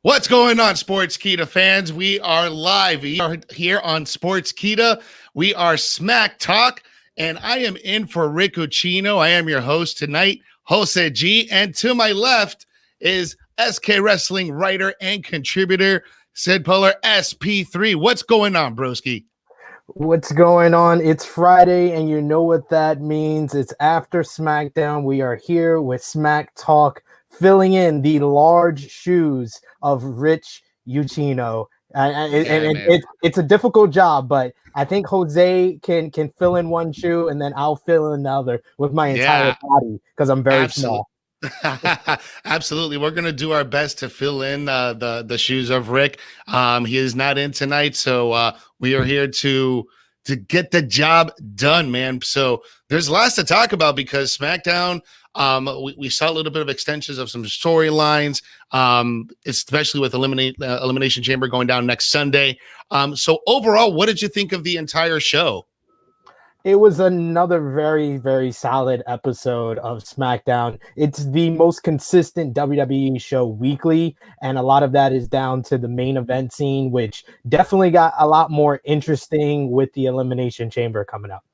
What's going on, Sportskeeda fans? We are live. We are here on Sportskeeda. We are Smack Talk, and I am in for Rick Ucchino. I am your host tonight, Jose G. And to my left is SK Wrestling writer and contributor, Sid Pullar SP3. What's going on, broski? What's going on? It's Friday, and you know what that means. It's after SmackDown. We are here with Smack Talk, filling in the large shoes of Rich Ucchino. It's a difficult job, but I think Jose can fill in one shoe, and then I'll fill in another with my entire body because I'm very small. Absolutely. We're going to do our best to fill in the shoes of Rick. He is not in tonight, so we are here to get the job done, man. So there's lots to talk about because SmackDown, we saw a little bit of extensions of some storylines, especially with Elimination Chamber going down next Sunday. So overall, what did you think of the entire show? It was another very, very solid episode of SmackDown. It's the most consistent WWE show weekly, and a lot of that is down to the main event scene, which definitely got a lot more interesting with the Elimination Chamber coming up.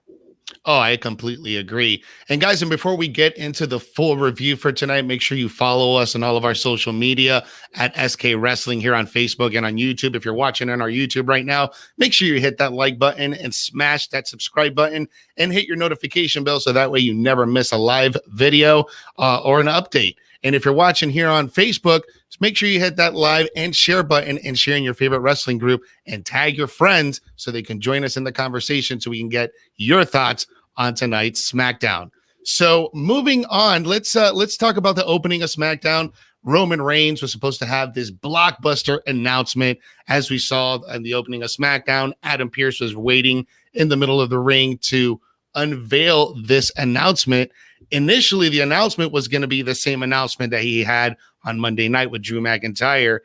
Oh, I completely agree. And guys, and before we get into the full review for tonight, make sure you follow us on all of our social media at SK Wrestling here on Facebook and on YouTube. If you're watching on our YouTube right now, make sure you hit that like button and smash that subscribe button and hit your notification bell so that way you never miss a live video or an update. And if you're watching here on Facebook, just make sure you hit that live and share button and share in your favorite wrestling group and tag your friends so they can join us in the conversation so we can get your thoughts on tonight's SmackDown. So moving on, let's talk about the opening of SmackDown. Roman Reigns was supposed to have this blockbuster announcement. As we saw in the opening of SmackDown, Adam Pearce was waiting in the middle of the ring to unveil this announcement. Initially, the announcement was going to be the same announcement that he had on Monday night with Drew McIntyre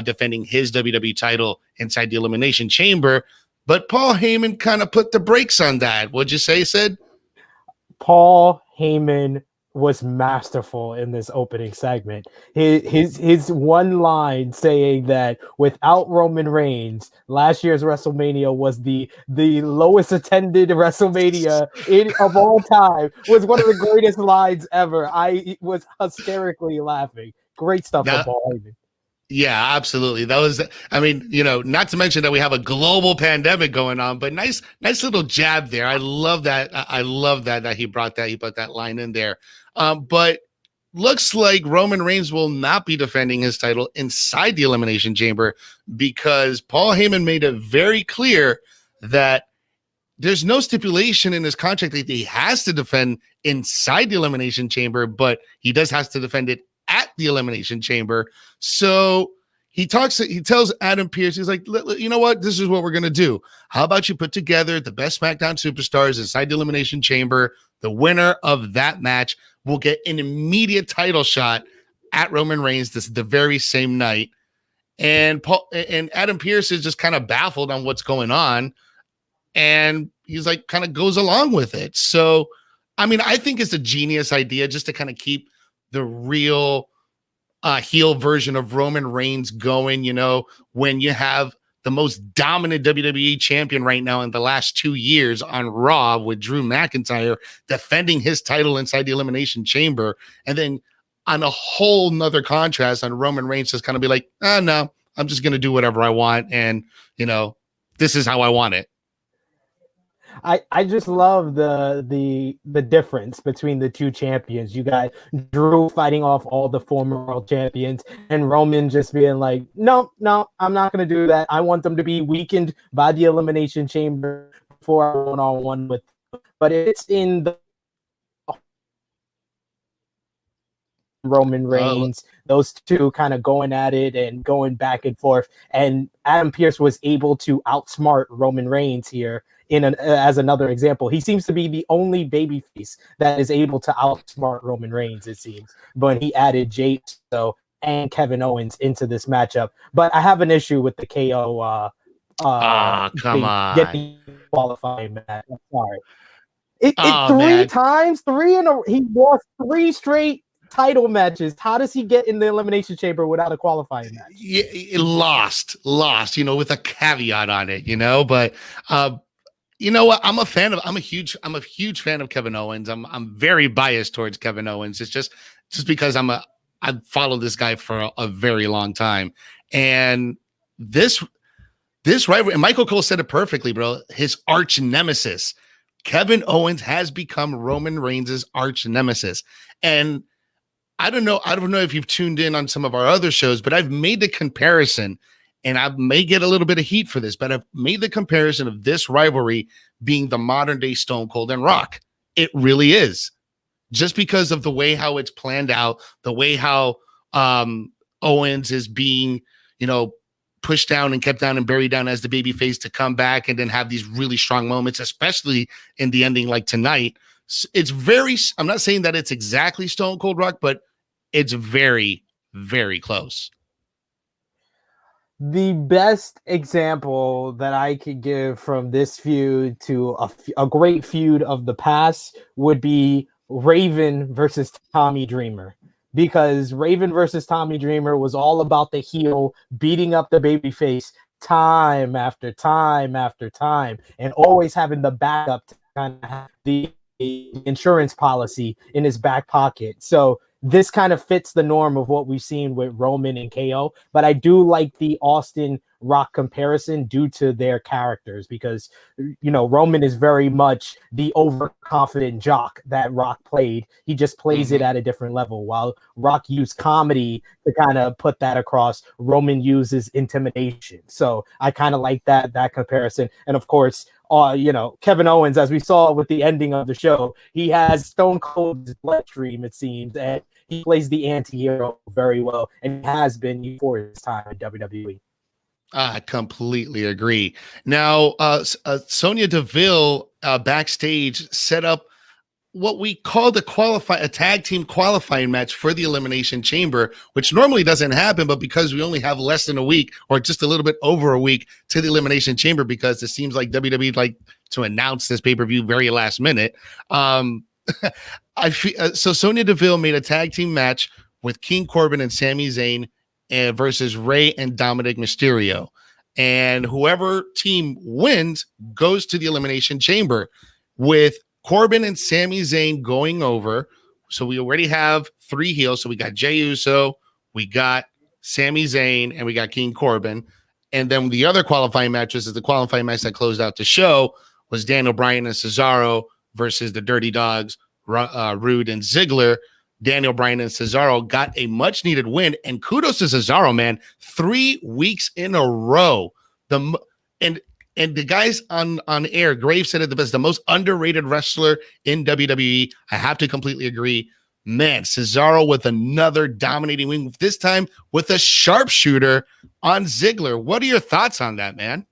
defending his WWE title inside the Elimination Chamber. But Paul Heyman kind of put the brakes on that. What'd you say, Sid? Paul Heyman was masterful in this opening segment. His one line saying that without Roman Reigns, last year's WrestleMania was the lowest attended WrestleMania of all time was one of the greatest lines ever. I was hysterically laughing. Great stuff from Paul Heyman. Yeah, absolutely. That was, I mean, not to mention that we have a global pandemic going on, but nice little jab there. I love that. I love that he put that line in there. But looks like Roman Reigns will not be defending his title inside the Elimination Chamber because Paul Heyman made it very clear that there's no stipulation in his contract that he has to defend inside the Elimination Chamber, but he does have to defend it at the Elimination Chamber. So he tells Adam Pearce, he's like, you know what? This is what we're going to do. How about you put together the best SmackDown superstars inside the Elimination Chamber? The winner of that match will get an immediate title shot at Roman Reigns the very same night. And Adam Pearce is just kind of baffled on what's going on. And he's like, kind of goes along with it. So, I mean, I think it's a genius idea just to kind of keep the real heel version of Roman Reigns going, when you have the most dominant WWE champion right now in the last 2 years on Raw with Drew McIntyre defending his title inside the Elimination Chamber. And then on a whole nother contrast on Roman Reigns just kind of be like, no, I'm just going to do whatever I want. And, this is how I want it. I just love the difference between the two champions. You got Drew fighting off all the former world champions and Roman just being like, no, I'm not going to do that. I want them to be weakened by the Elimination Chamber before I one-on-one with them. But it's in the Roman Reigns, those two kind of going at it and going back and forth. And Adam Pearce was able to outsmart Roman Reigns here as another example. He seems to be the only babyface that is able to outsmart Roman Reigns, it seems. But he added Jey Uso and Kevin Owens into this matchup. But I have an issue with the KO come on. Getting qualifying match. I'm sorry. Three times, he lost 3 straight title matches. How does he get in the Elimination Chamber without a qualifying match? Yeah, lost, with a caveat on it, but you know what? I'm a huge fan of Kevin Owens. I'm very biased towards Kevin Owens. It's just because I've followed this guy for a very long time. And this rivalry, and Michael Cole said it perfectly, bro. His arch nemesis, Kevin Owens, has become Roman Reigns' arch nemesis. And I don't know if you've tuned in on some of our other shows, but I've made the comparison, and I may get a little bit of heat for this, but I've made the comparison of this rivalry being the modern day Stone Cold and Rock. It really is, just because of the way how it's planned out, the way how Owens is being, pushed down and kept down and buried down as the babyface to come back and then have these really strong moments, especially in the ending like tonight. It's very, I'm not saying that it's exactly Stone Cold Rock, but it's very, very close. The best example that I could give from this feud to a great feud of the past would be Raven versus Tommy Dreamer. Because Raven versus Tommy Dreamer was all about the heel beating up the babyface time after time after time, and always having the backup to kind of have the insurance policy in his back pocket. So this kind of fits the norm of what we've seen with Roman and KO, but I do like the Austin Rock comparison due to their characters, because Roman is very much the overconfident jock that Rock played. He just plays it at a different level. While Rock used comedy to kind of put that across, Roman uses intimidation. So I kind of like that comparison. And of course, Kevin Owens, as we saw with the ending of the show, he has Stone Cold's bloodstream, it seems, and he plays the anti-hero very well, and has been before his time in WWE. I completely agree. Now, Sonya Deville backstage set up what we call a tag team qualifying match for the Elimination Chamber, which normally doesn't happen, but because we only have less than a week, or just a little bit over a week, to the Elimination Chamber, because it seems like WWE like to announce this pay-per-view very last minute. So Sonya Deville made a tag team match with King Corbin and Sami Zayn versus Rey and Dominic Mysterio. And whoever team wins goes to the Elimination Chamber, with Corbin and Sami Zayn going over. So we already have 3 heels. So we got Jey Uso, we got Sami Zayn, and we got King Corbin. And then the other qualifying matches, is the qualifying match that closed out the show, was Daniel Bryan and Cesaro versus the Dirty Dogs, Rude and Ziggler. Daniel Bryan and Cesaro got a much needed win, and kudos to Cesaro, man. 3 weeks in a row. And the guys on air, Graves said it the best, the most underrated wrestler in WWE. I have to completely agree. Man, Cesaro with another dominating win, this time with a sharpshooter on Ziggler. What are your thoughts on that, man?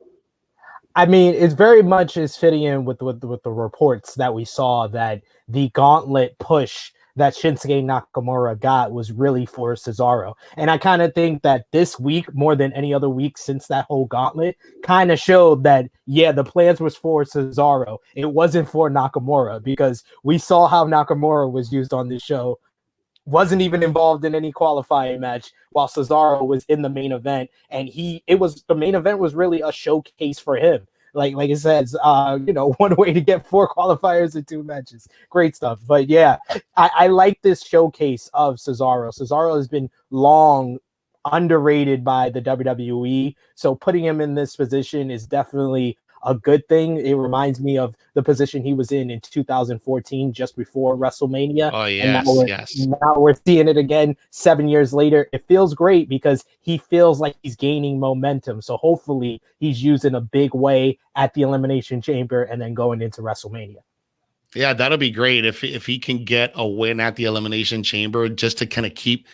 I mean, it's very much is fitting in with the reports that we saw, that the gauntlet push that Shinsuke Nakamura got was really for Cesaro. And I kind of think that this week, more than any other week since that whole gauntlet, kind of showed that, yeah, the plans was for Cesaro. It wasn't for Nakamura, because we saw how Nakamura was used on this show. Wasn't even involved in any qualifying match, while Cesaro was in the main event. And the main event was really a showcase for him. Like it says, one way to get 4 qualifiers in 2 matches. Great stuff. But yeah, I like this showcase of Cesaro. Cesaro has been long underrated by the WWE. So putting him in this position is definitely a good thing. It reminds me of the position he was in 2014, just before WrestleMania. Oh, yes, now we're seeing it again 7 years later. It feels great because he feels like he's gaining momentum. So hopefully he's used in a big way at the Elimination Chamber and then going into WrestleMania. Yeah, that'll be great if he can get a win at the Elimination Chamber, just to kind of keep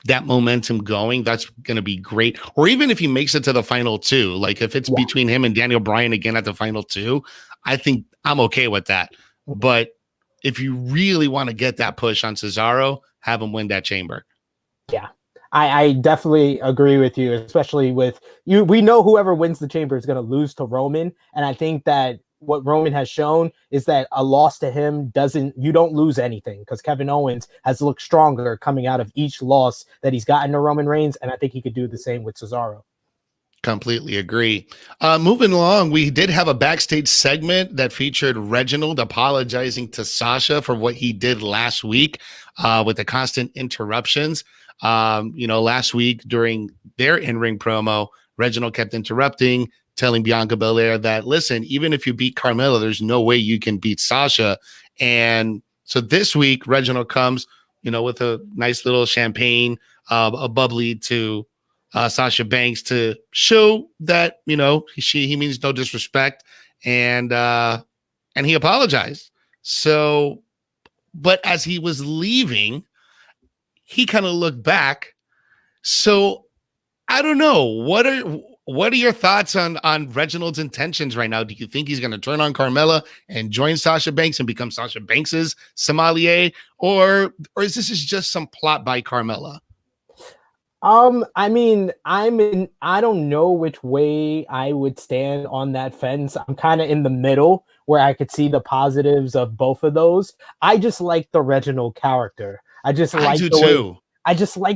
that momentum going. That's going to be great. Or even if he makes it to the final 2, like if it's between him and Daniel Bryan again at the final 2, I think I'm okay with that. But if you really want to get that push on Cesaro, have him win that chamber. Yeah. I definitely agree with you, especially with you. We know whoever wins the chamber is going to lose to Roman. And I think that what Roman has shown is that a loss to him you don't lose anything, because Kevin Owens has looked stronger coming out of each loss that he's gotten to Roman Reigns, and I think he could do the same with Cesaro. Completely agree. Moving along, we did have a backstage segment that featured Reginald apologizing to Sasha for what he did last week with the constant interruptions. Last week during their in-ring promo, Reginald kept interrupting, telling Bianca Belair that, listen, even if you beat Carmella, there's no way you can beat Sasha. And so this week, Reginald comes, with a nice little champagne, a bubbly to Sasha Banks to show that, he means no disrespect, and he apologized. So, but as he was leaving, he kind of looked back. So I don't know. What are your thoughts on Reginald's intentions right now? Do you think he's going to turn on Carmella and join Sasha Banks and become Sasha Banks's sommelier, or is this just some plot by Carmella? I mean, I don't know which way I would stand on that fence. I'm kind of in the middle where I could see the positives of both of those. I just like the Reginald character. I just like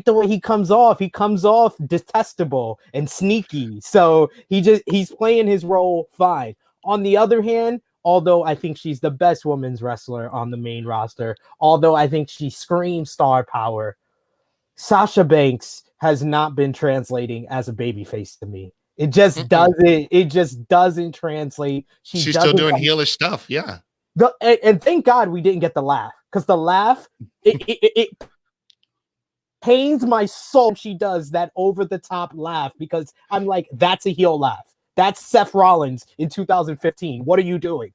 the way he comes off. He comes off detestable and sneaky. So he's playing his role fine. On the other hand, although I think she's the best women's wrestler on the main roster, although I think she screams star power, Sasha Banks has not been translating as a babyface to me. It just doesn't translate. She's still doing heelish stuff. Yeah. And thank God we didn't get the laugh, because the laugh, it pains my soul. She does that over the top laugh, because I'm like, that's a heel laugh. That's Seth Rollins in 2015. What are you doing?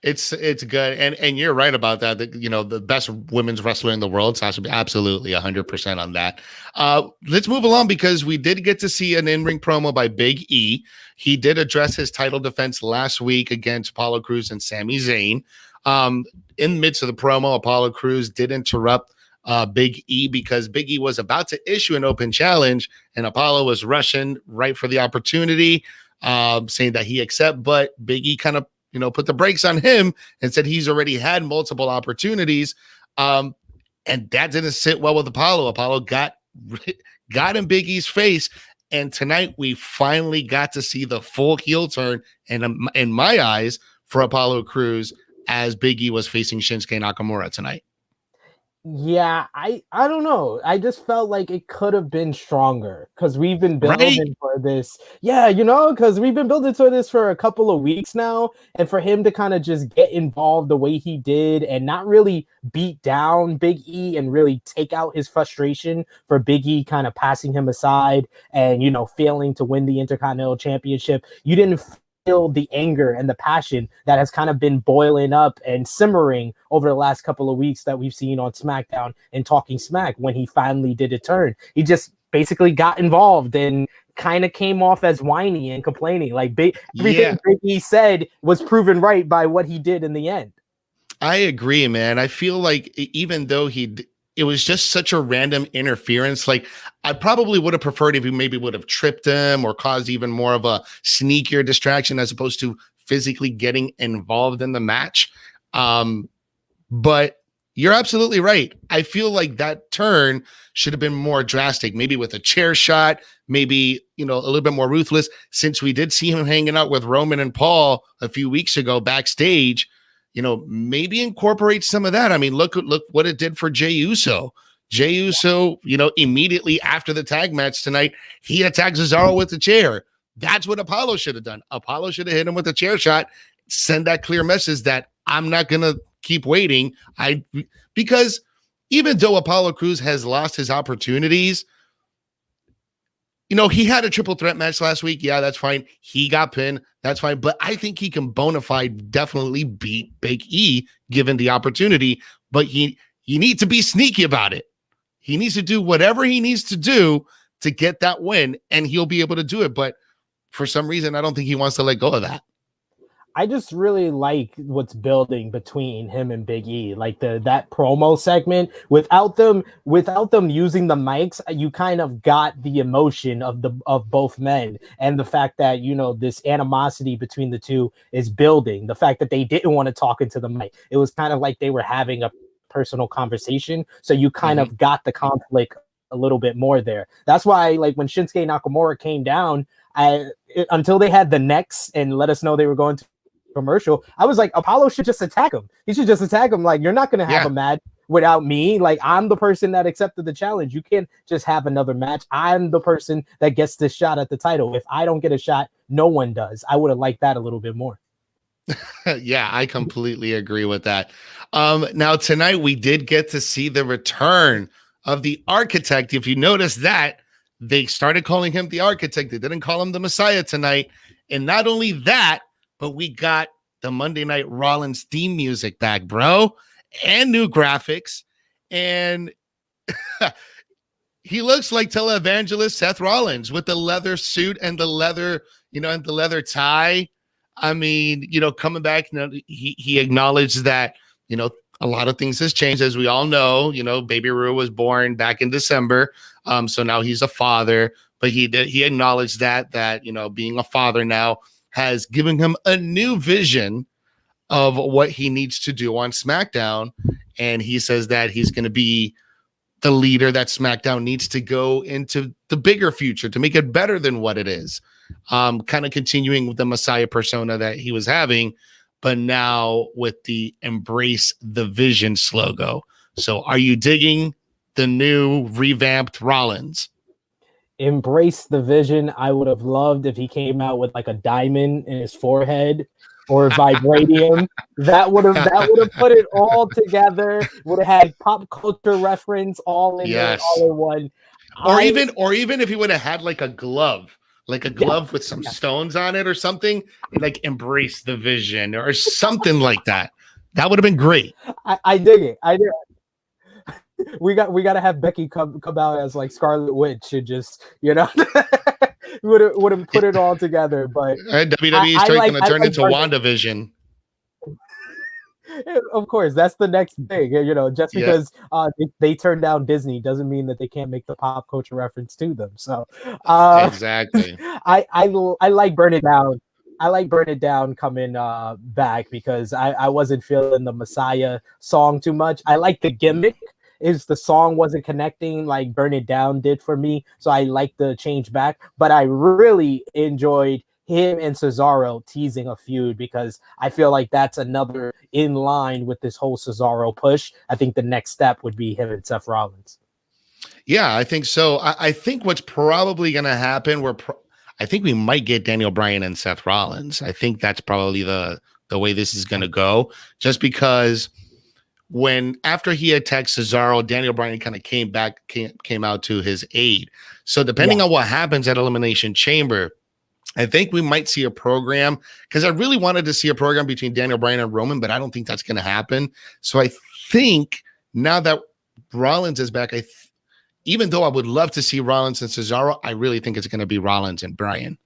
It's good, and you're right about that. The best women's wrestler in the world, Sasha, absolutely 100% on that. Let's move along, because we did get to see an in-ring promo by Big E. He did address his title defense last week against Apollo Crews and Sami Zayn. In the midst of the promo, Apollo Crews did interrupt Big E, because Big E was about to issue an open challenge, and Apollo was rushing right for the opportunity, saying that he accept, but Big E kind of put the brakes on him and said he's already had multiple opportunities. And that didn't sit well with Apollo. Apollo got in Big E's face. And tonight we finally got to see the full heel turn, and in my eyes, for Apollo Crews, as Big E was facing Shinsuke Nakamura tonight. Yeah, I don't know. I just felt like it could have been stronger, because we've been building for this. Yeah, because we've been building for this for a couple of weeks now, and for him to kind of just get involved the way he did and not really beat down Big E and really take out his frustration for Big E kind of passing him aside and, failing to win the Intercontinental Championship. You didn't feel the anger and the passion that has kind of been boiling up and simmering over the last couple of weeks that we've seen on SmackDown and Talking Smack when he finally did a turn. He just basically got involved and kind of came off as whiny and complaining. Like everything Big E said was proven right by what he did in the end. I agree, man. I feel like even though it was just such a random interference. Like, I probably would have preferred if he maybe would have tripped him or caused even more of a sneakier distraction, as opposed to physically getting involved in the match. But you're absolutely right. I feel like that turn should have been more drastic, maybe with a chair shot, maybe, a little bit more ruthless, since we did see him hanging out with Roman and Paul a few weeks ago backstage. Maybe incorporate some of that. I mean, look what it did for Jey Uso. Jey Uso, immediately after the tag match tonight, he attacked Cesaro with the chair. That's what Apollo should have done. Apollo should have hit him with a chair shot, send that clear message that I'm not going to keep waiting. Because even though Apollo Crews has lost his opportunities, he had a triple threat match last week. Yeah, that's fine. He got pinned. That's fine. But I think he can bona fide definitely beat Big E given the opportunity. But he needs to be sneaky about it. He needs to do whatever he needs to do to get that win, and he'll be able to do it. But for some reason, I don't think he wants to let go of that. I just really like what's building between him and Big E. Like that promo segment, without them using the mics, you kind of got the emotion of both men, and the fact that, you know, this animosity between the two is building. The fact that they didn't want to talk into the mic, it was kind of like they were having a personal conversation. So you kind of got the conflict a little bit more there. That's why, like, when Shinsuke Nakamura came down, until they had the necks and let us know they were going to commercial, I was like, Apollo should just attack him. He should just attack him. Like, you're not going to have a match without me. Like, I'm the person that accepted the challenge. You can't just have another match. I'm the person that gets this shot at the title. If I don't get a shot, no one does. I would have liked that a little bit more. Yeah, I completely agree with that. Now tonight we did get to see the return of the Architect. If you notice that, they started calling him the Architect. They didn't call him the Messiah tonight. And not only that, but we got the Monday Night Rollins theme music back, bro, and new graphics. And he looks like televangelist Seth Rollins with the leather suit and the leather, you know, and the leather tie. I mean, you know, coming back, you know, he acknowledged that, you know, a lot of things has changed, as we all know. You know, Baby Rue was born back in December, so now he's a father. But he acknowledged that you know, being a father now has given him a new vision of what he needs to do on SmackDown, and he says that he's going to be the leader that SmackDown needs to go into the bigger future to make it better than what it is. Kind of continuing with the Messiah persona that he was having, but now with the Embrace the Vision slogan. So are you digging the new revamped Rollins? Embrace the Vision. I would have loved if he came out with like a diamond in his forehead or vibranium. that would have put it all together. Would have had pop culture reference all in there, all in one. Or even if he would have had like a glove. Like a glove with some stones on it or something, like Embrace the Vision or something like that. That would have been great. I dig it. I dig it. We got to have Becky come out as like Scarlet Witch and just, you know, would have put it all together. But WWE is going to turn into WandaVision. Of course, that's the next thing. You know, just because they turned down Disney doesn't mean that they can't make the pop culture reference to them. So exactly. I like Burn It Down. I like Burn It Down coming back because I wasn't feeling the Messiah song too much. I like the gimmick. Is the song wasn't connecting like Burn It Down did for me. So I like the change back. But I really enjoyed him and Cesaro teasing a feud because I feel like that's another in line with this whole Cesaro push. I think the next step would be him and Seth Rollins. Yeah, I think so. I think what's probably going to happen, I think we might get Daniel Bryan and Seth Rollins. I think that's probably the way this is going to go, just because after he attacked Cesaro, Daniel Bryan kind of came out to his aid. So depending on what happens at Elimination Chamber, I think we might see a program, because I really wanted to see a program between Daniel Bryan and Roman, but I don't think that's going to happen. So I think now that Rollins is back, even though I would love to see Rollins and Cesaro, I really think it's going to be Rollins and Bryan.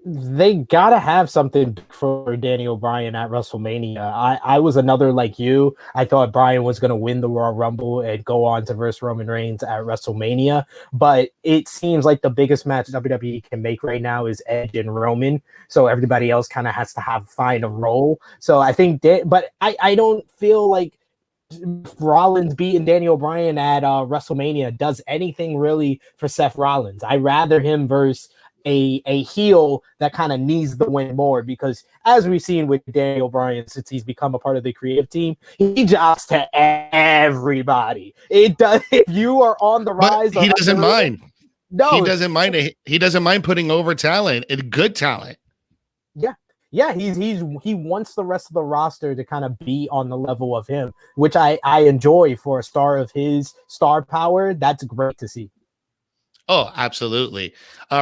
They gotta have something for Daniel Bryan at WrestleMania. I was another like you. I thought Bryan was gonna win the Royal Rumble and go on to verse Roman Reigns at WrestleMania. But it seems like the biggest match WWE can make right now is Edge and Roman. So everybody else kind of has to find a role. So I think but I don't feel like Rollins beating Daniel Bryan at WrestleMania does anything really for Seth Rollins. I'd rather him versus a heel that kind of needs the win more, because as we've seen with Daniel Bryan, since he's become a part of the creative team, he jobs to everybody. It does. If you are on the rise, but he doesn't mind. No, he doesn't mind. He doesn't mind putting over talent and good talent. Yeah, he wants the rest of the roster to kind of be on the level of him, which I enjoy for a star of his star power. That's great to see. Oh, absolutely.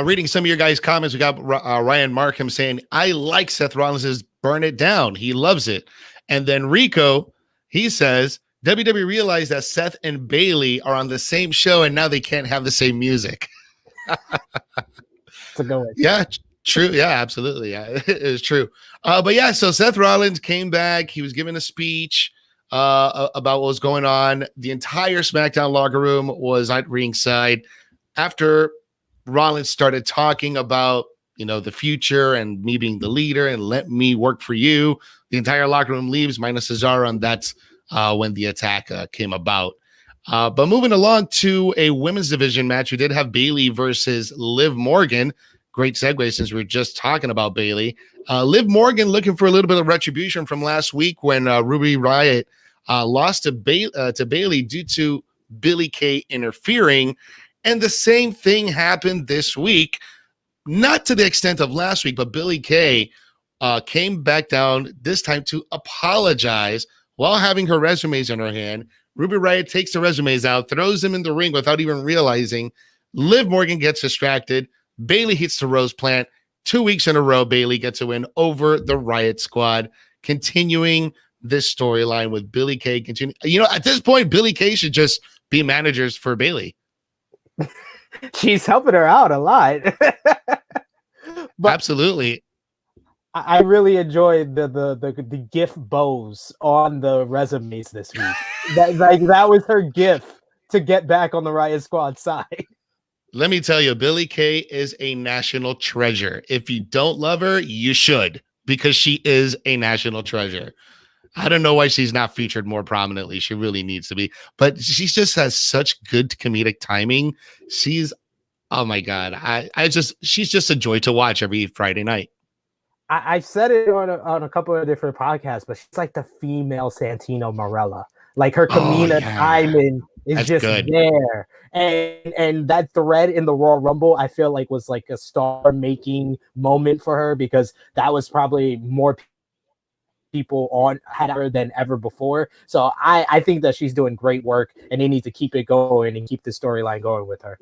Reading some of your guys' comments, we got Ryan Markham saying, I like Seth Rollins' Burn It Down. He loves it. And then Rico, he says, WWE realized that Seth and Bailey are on the same show and now they can't have the same music. It's a good one. Yeah, True. Yeah, absolutely. Yeah, it is true. But yeah, so Seth Rollins came back. He was giving a speech about what was going on. The entire SmackDown locker room was at ringside after Rollins started talking about, the future and me being the leader and let me work for you. The entire locker room leaves minus Cesaro, and that's when the attack came about. But moving along to a women's division match, we did have Bayley versus Liv Morgan. Great segue since we were just talking about Bayley. Liv Morgan looking for a little bit of retribution from last week when Ruby Riott lost to Bayley due to Billie Kay interfering. And the same thing happened this week, not to the extent of last week, but Billie Kay came back down this time to apologize while having her resumes in her hand. Ruby Riott takes the resumes out, throws them in the ring without even realizing. Liv Morgan gets distracted. Bayley hits the rose plant. 2 weeks in a row, Bayley gets a win over the Riott Squad, continuing this storyline with Billie Kay. At this point, Billie Kay should just be managers for Bayley. She's helping her out a lot. But absolutely. I really enjoyed the gift bows on the resumes this week. that was her gift to get back on the Riott Squad side. Let me tell you, Billie Kay is a national treasure. If you don't love her, you should, because she is a national treasure. I don't know why she's not featured more prominently. She really needs to be, but she just has such good comedic timing. Oh my God. She's just a joy to watch every Friday night. I've said it on a couple of different podcasts, but she's like the female Santino Marella. Like her comedic timing is That's just good. There. And that thread in the Royal Rumble, I feel like was like a star-making moment for her, because that was probably more people had her than ever before. So I think that she's doing great work, and they need to keep it going and keep the storyline going with her.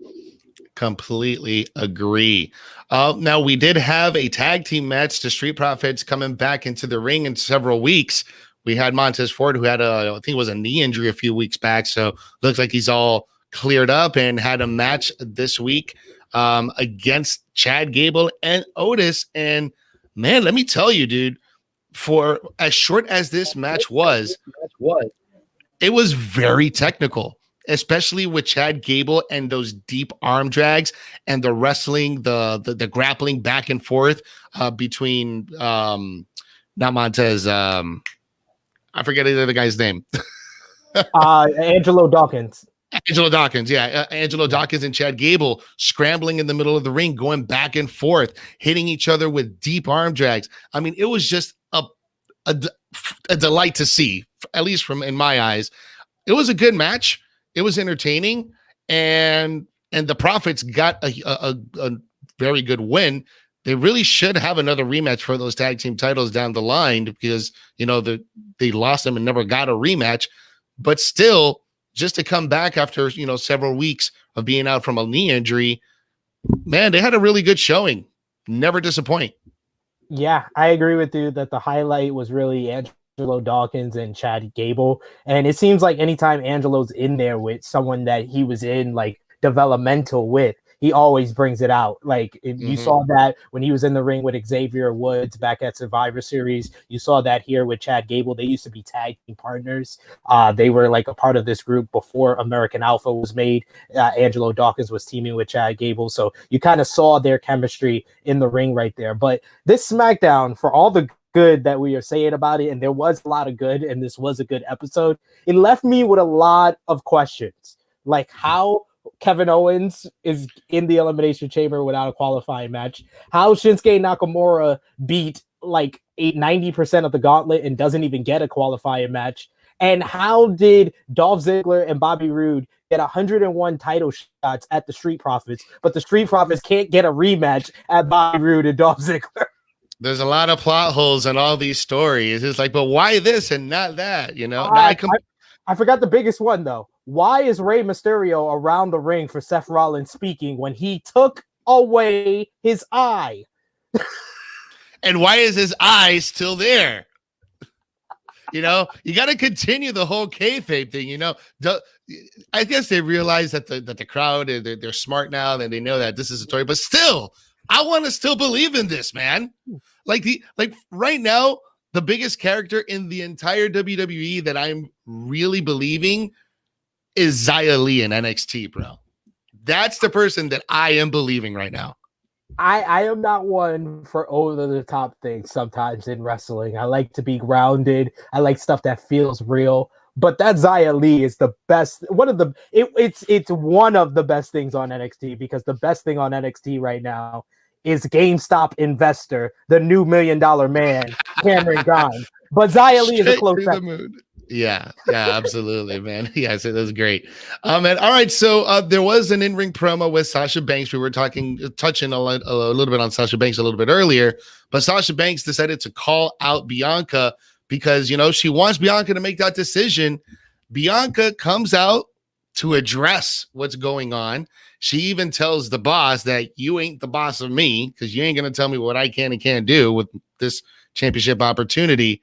Completely agree. Now, we did have a tag team match. The Street Profits coming back into the ring in several weeks. We had Montez Ford, who had I think it was a knee injury a few weeks back. So looks like he's all cleared up, and had a match this week against Chad Gable and Otis. And man, let me tell you, dude, for as short as this match was, it was very technical, especially with Chad Gable and those deep arm drags and the wrestling, the grappling back and forth between not Montez. I forget the other guy's name. Angelo Dawkins. Angelo Dawkins, yeah. Angelo Dawkins and Chad Gable scrambling in the middle of the ring, going back and forth, hitting each other with deep arm drags. I mean, it was just a delight to see, at least in my eyes. It was a good match. It was entertaining, and the Profits got a very good win. They really should have another rematch for those tag team titles down the line, because they lost them and never got a rematch. But still, just to come back after several weeks of being out from a knee injury, man, they had a really good showing. Never disappoint. Yeah, I agree with you that the highlight was really Angelo Dawkins and Chad Gable. And it seems like anytime Angelo's in there with someone that he was in like developmental with, he always brings it out. Like you saw that when he was in the ring with Xavier Woods back at Survivor Series. You saw that here with Chad Gable. They used to be tag team partners. They were like a part of this group before American Alpha was made. Angelo Dawkins was teaming with Chad Gable. So you kind of saw their chemistry in the ring right there. But this SmackDown, for all the good that we are saying about it, and there was a lot of good, and this was a good episode, it left me with a lot of questions. Like how Kevin Owens is in the Elimination Chamber without a qualifying match, how Shinsuke Nakamura beat like 90% of the gauntlet and doesn't even get a qualifying match, and how did Dolph Ziggler and Bobby Roode get 101 title shots at the Street Profits, but the Street Profits can't get a rematch at Bobby Roode and Dolph Ziggler? There's a lot of plot holes in all these stories. It's like, but why this and not that? I forgot the biggest one, though. Why is Rey Mysterio around the ring for Seth Rollins speaking when he took away his eye? And why is his eye still there? You got to continue the whole kayfabe thing. I guess they realize that the crowd, they're smart now, and they know that this is a story. But still, I want to still believe in this, man. Like right now, the biggest character in the entire WWE that I'm really believing is Xia Li in NXT, bro. That's the person that I am believing right now. I am not one for over the top things sometimes in wrestling. I like to be grounded. I like stuff that feels real. But that Xia Li is the best. It's one of the best things on NXT, because the best thing on NXT right now is GameStop investor, the new $1 million man, Cameron Grimes. But Xia Li is a close second. Yeah, absolutely, man. Yes, it was great. And all right, so there was an in-ring promo with Sasha Banks. We were touching a little bit on Sasha Banks a little bit earlier, but Sasha Banks decided to call out Bianca because, she wants Bianca to make that decision. Bianca comes out to address what's going on. She even tells the boss that you ain't the boss of me, because you ain't going to tell me what I can and can't do with this championship opportunity.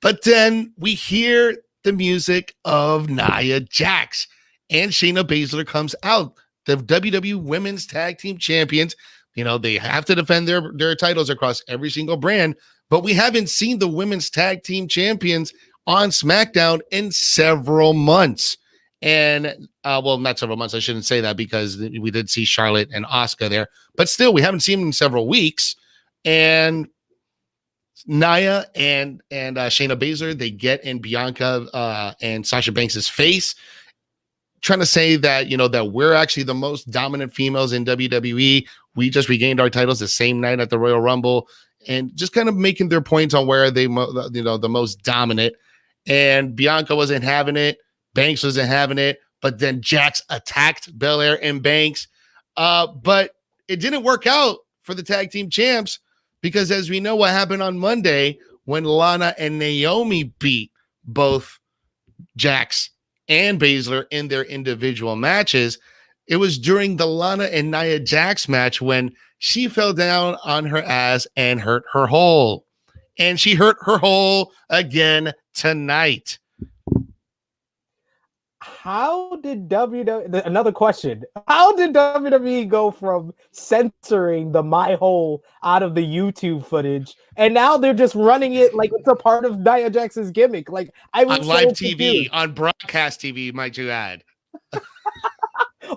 But then we hear the music of Nia Jax, and Shayna Baszler comes out, the WWE Women's Tag Team Champions. They have to defend their titles across every single brand, but we haven't seen the Women's Tag Team Champions on SmackDown in several months. And, well, not several months. I shouldn't say that, because we did see Charlotte and Asuka there, but still, we haven't seen them in several weeks. And Nia and Shayna Baszler, they get in Bianca and Sasha Banks' face, trying to say that, that we're actually the most dominant females in WWE. We just regained our titles the same night at the Royal Rumble, and just kind of making their points on where they, the most dominant. And Bianca wasn't having it. Banks wasn't having it. But then Jax attacked Belair and Banks. But it didn't work out for the tag team champs, because as we know what happened on Monday when Lana and Naomi beat both Jax and Baszler in their individual matches, it was during the Lana and Nia Jax match when she fell down on her ass and hurt her hole. And she hurt her hole again tonight. How did WWE, another question, how did WWE go from censoring the My Hole out of the YouTube footage, and now they're just running it like it's a part of Nia Jax's gimmick? Like, I was on live TV, on broadcast TV, might you add?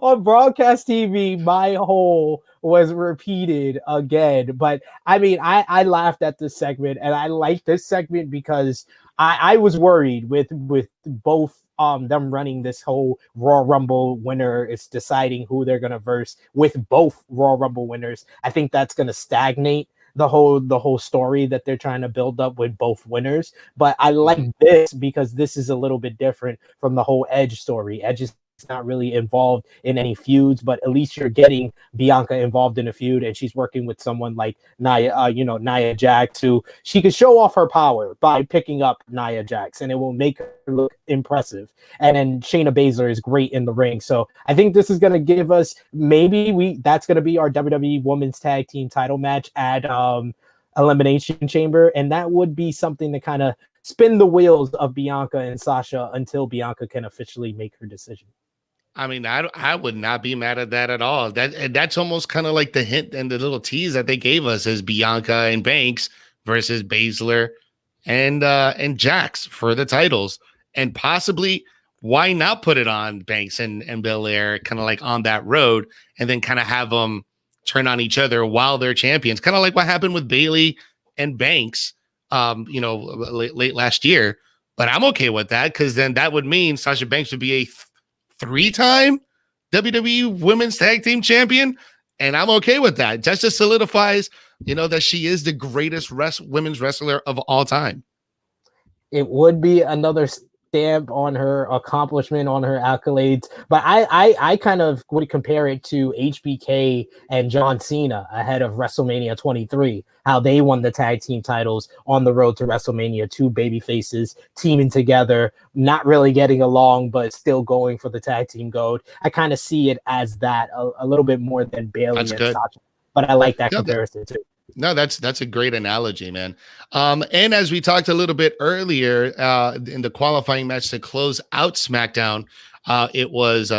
On broadcast TV, My Hole was repeated again. But I mean, I laughed at this segment, and I like this segment because I was worried with both them running this whole Royal Rumble winner is deciding who they're gonna verse with both Royal Rumble winners. I think that's gonna stagnate the whole story that they're trying to build up with both winners. But I like this because this is a little bit different from the whole Edge story. Edge is not really involved in any feuds, but at least you're getting Bianca involved in a feud, and she's working with someone like Nia, Nia Jax, who she could show off her power by picking up Nia Jax, and it will make her look impressive. And then Shayna Baszler is great in the ring, so I think this is going to give us that's going to be our WWE Women's Tag Team title match at Elimination Chamber, and that would be something to kind of spin the wheels of Bianca and Sasha until Bianca can officially make her decision. I mean, I would not be mad at that at all. That's almost kind of like the hint and the little tease that they gave us is Bianca and Banks versus Baszler and Jax for the titles. And possibly, why not put it on Banks and Belair, kind of like on that road, and then kind of have them turn on each other while they're champions, kind of like what happened with Bayley and Banks, late last year. But I'm okay with that, because then that would mean Sasha Banks would be a 3-time WWE Women's Tag Team Champion, and I'm okay with that. That just solidifies, that she is the greatest women's wrestler of all time. It would be another stamp on her accomplishment, on her accolades, but I kind of would compare it to HBK and John Cena ahead of WrestleMania 23, how they won the tag team titles on the road to WrestleMania, two baby faces teaming together, not really getting along, but still going for the tag team gold. I kind of see it as that a little bit more than Bayley and Sasha, but I like that comparison too. No, that's a great analogy, man. And as we talked a little bit earlier, in the qualifying match to close out SmackDown, it was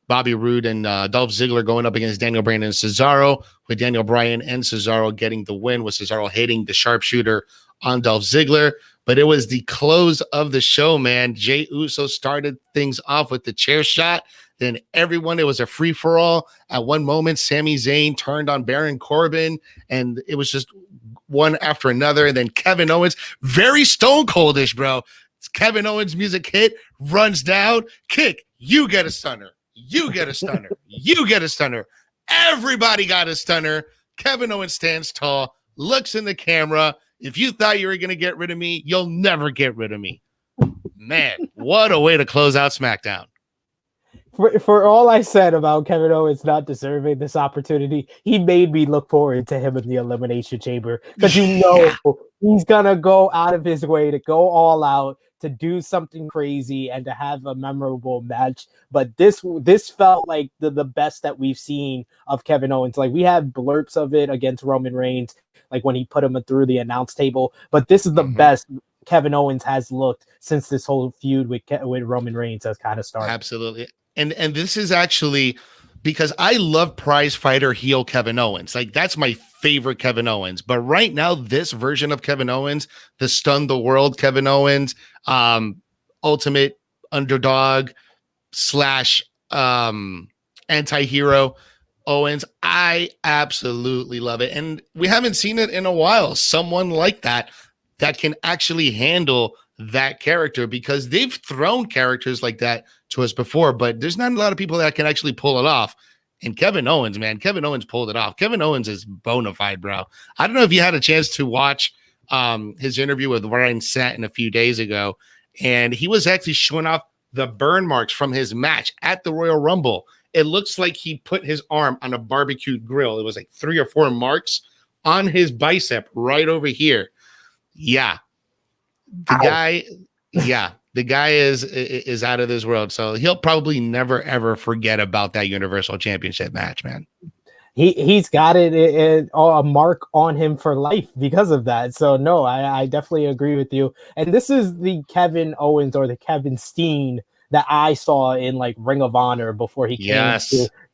Bobby Roode and Dolph Ziggler going up against Daniel Bryan and Cesaro, with Daniel Bryan and Cesaro getting the win, with Cesaro hitting the sharpshooter on Dolph Ziggler. But it was the close of the show, man. Jey Uso started things off with the chair shot. Then everyone, it was a free-for-all. At one moment, Sami Zayn turned on Baron Corbin, and it was just one after another. And then Kevin Owens, very Stone Coldish, bro. Kevin Owens' music hit, runs down, kick. You get a stunner. You get a stunner. You get a stunner. Everybody got a stunner. Kevin Owens stands tall, looks in the camera. If you thought you were going to get rid of me, you'll never get rid of me. Man, what a way to close out SmackDown. For all I said about Kevin Owens not deserving this opportunity, he made me look forward to him in the Elimination Chamber, because he's going to go out of his way to go all out, to do something crazy and to have a memorable match. But this felt like the best that we've seen of Kevin Owens. Like, we had blurps of it against Roman Reigns, like when he put him through the announce table. But this is the best Kevin Owens has looked since this whole feud with Roman Reigns has kind of started. Absolutely. And this is actually because I love prize fighter heel Kevin Owens. Like, that's my favorite Kevin Owens. But right now, this version of Kevin Owens, the stun the world Kevin Owens, ultimate underdog / anti-hero Owens, I absolutely love it. And we haven't seen it in a while. Someone like that can actually handle that character, because they've thrown characters like that to us before, but there's not a lot of people that can actually pull it off. And Kevin Owens, man, Kevin Owens pulled it off. Kevin Owens is bona fide, bro. I don't know if you had a chance to watch his interview with Ryan Satin a few days ago, and he was actually showing off the burn marks from his match at the Royal Rumble. It looks like he put his arm on a barbecue grill. It was like 3 or 4 marks on his bicep right over here. Yeah. The guy is out of this world. So he'll probably never, ever forget about that Universal Championship match, man. He's got a mark on him for life because of that. So no, I definitely agree with you. And this is the Kevin Owens, or the Kevin Steen, that I saw in like Ring of Honor before he came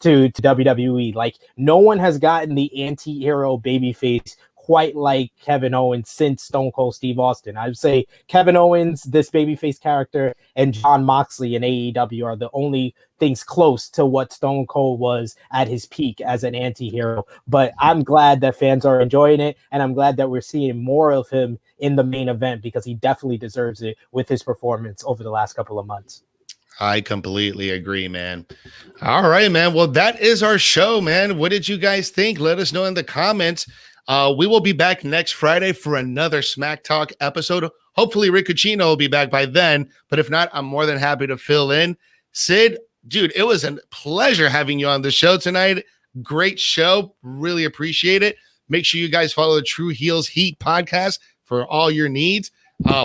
to WWE. Like, no one has gotten the anti-hero babyface quite like Kevin Owens since Stone Cold Steve Austin. I would say Kevin Owens, this babyface character, and Jon Moxley in AEW are the only things close to what Stone Cold was at his peak as an anti-hero. But I'm glad that fans are enjoying it, and I'm glad that we're seeing more of him in the main event, because he definitely deserves it with his performance over the last couple of months. I completely agree, man. All right, man. Well, that is our show, man. What did you guys think? Let us know in the comments. We will be back next Friday for another Smack Talk episode. Hopefully Rick Ucchino will be back by then, but if not, I'm more than happy to fill in. Sid, dude, it was a pleasure having you on the show tonight. Great show. Really appreciate it. Make sure you guys follow the True Heels Heat podcast for all your needs.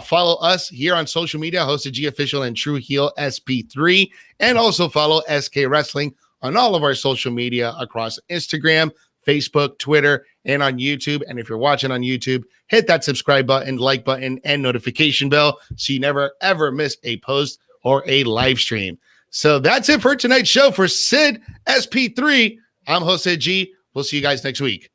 Follow us here on social media, Hosted G Official and True Heel SP3, and also follow SK Wrestling on all of our social media across Instagram, Facebook, Twitter, and on YouTube. And if you're watching on YouTube, hit that subscribe button, like button, and notification bell so you never, ever miss a post or a live stream. So that's it for tonight's show. For Sid SP3, I'm Jose G. We'll see you guys next week.